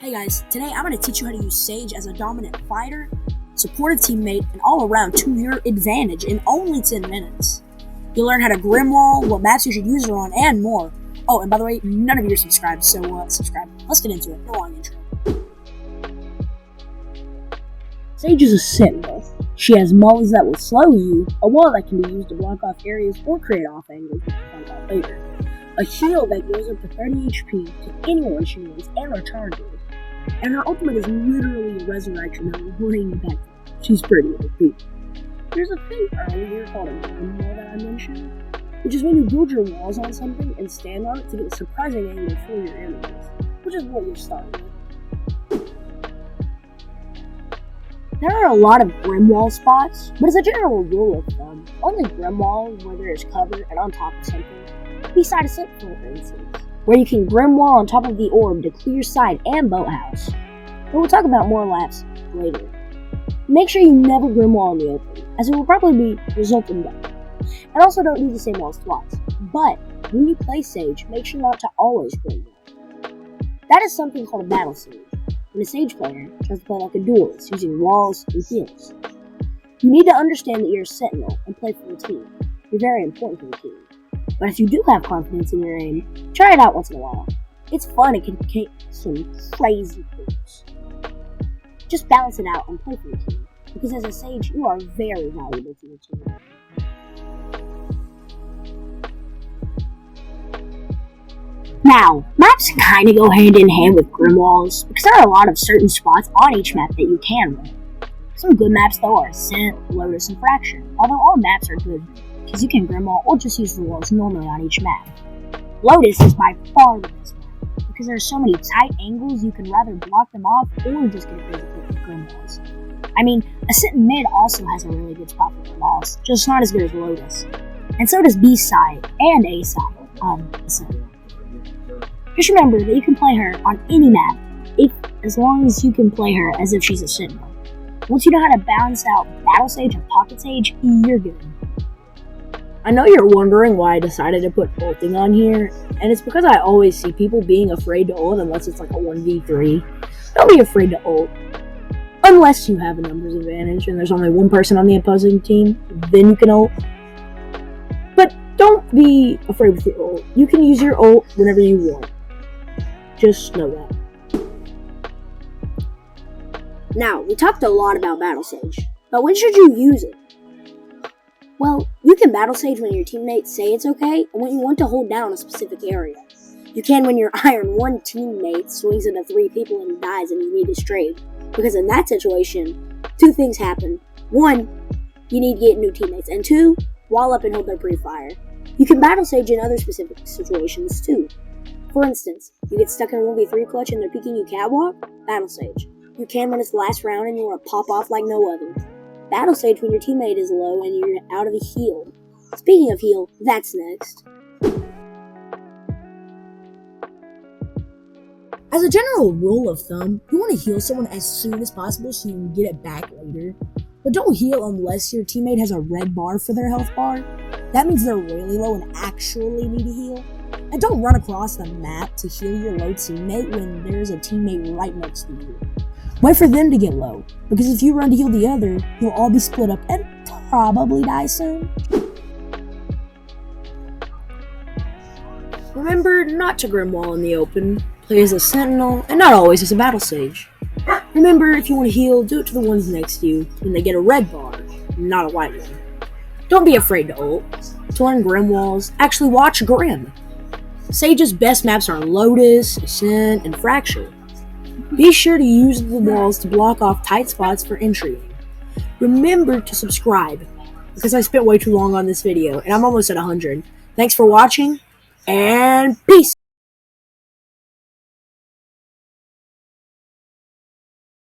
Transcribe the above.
Hey guys, today I'm going to teach you how to use Sage as a dominant fighter, supportive teammate, and all around to your advantage in only 10 minutes. You'll learn how to Grimm Wall, what maps you should use her on, and more. Oh, and by the way, none of you are subscribed, so subscribe. Let's get into it. No long intro. Sage is a sentinel. She has mollies that will slow you, a wall that can be used to block off areas or create off angles, which we'll talk about later. A shield that goes up to 30 HP to anyone she needs and her target. And her ultimate is literally a resurrection that will bring you back. She's pretty OP. There's a thing earlier called a Grimm Wall that I mentioned, which is when you build your walls on something and stand on it to get a surprising angle for your enemies, which is what you're starting with. There are a lot of Grimm Wall spots, but as a general rule of thumb, only Grimm Wall where there is cover and on top of something, beside a sentinel for instance, where you can Grimm Wall on top of the orb to clear side and boathouse. But we'll talk about more laps later. Make sure you never Grimm Wall in the open, as it will probably result in death. And also don't do the same walls twice. But when you play Sage, make sure not to always Grimm Wall. That is something called a battle Sage, when a Sage player tries to play like a duelist using walls and heals. You need to understand that you're a sentinel and play for the team. You're very important to the team. But if you do have confidence in your aim, try it out once in a while. It's fun and can get some crazy moves. Just balance it out and play for your team, because as a Sage, you are very valuable to your team. Now, maps kind of go hand in hand with Grimm Walls, because there are a lot of certain spots on each map that you can run. Some good maps though are Ascent, Lotus, and Fraction, although all maps are good, because you can Grimm Wall or just use the walls normally on each map. Lotus is by far the best map, because there are so many tight angles you can rather block them off or just get a physical with Grimm Walls. I mean, Ascent Mid also has a really good spot for Grimm Walls, just not as good as Lotus. And so does B side and A side on Ascent. Just remember that you can play her on any map, as long as you can play her as if she's a sentinel. Once you know how to balance out Battle Sage and Pocket Sage, you're good. I know you're wondering why I decided to put ulting on here, and it's because I always see people being afraid to ult unless it's like a 1v3. Don't be afraid to ult. Unless you have a numbers advantage and there's only one person on the opposing team, then you can ult. But don't be afraid with your ult. You can use your ult whenever you want. Just know that. Now, we talked a lot about Battle Sage, but when should you use it? Well, you can Battle Sage when your teammates say it's okay, and when you want to hold down a specific area. You can when your Iron 1 teammate swings into 3 people and dies and you need to straight, because in that situation, 2 things happen. 1, you need to get new teammates, and 2, wall up and hold their pre-fire. You can Battle Sage in other specific situations too. For instance, you get stuck in a 1v3 clutch and they're peeking you catwalk, Battle Sage. You can when it's the last round and you want to pop off like no other. Battle Sage when your teammate is low and you're out of a heal. Speaking of heal, that's next. As a general rule of thumb, you want to heal someone as soon as possible so you can get it back later. But don't heal unless your teammate has a red bar for their health bar. That means they're really low and actually need a heal. And don't run across the map to heal your low teammate when there's a teammate right next to you. Wait for them to get low, because if you run to heal the other, you'll all be split up and probably die soon. Remember not to Grimm Wall in the open, play as a sentinel, and not always as a Battle Sage. Remember, if you want to heal, do it to the ones next to you when they get a red bar, not a white one. Don't be afraid to ult. To learn Grimm Walls, actually watch Grimm. Sage's best maps are Lotus, Ascent, and Fracture. Be sure to use the walls to block off tight spots for entry. Remember to subscribe, because I spent way too long on this video, and I'm almost at 100. Thanks for watching, and peace!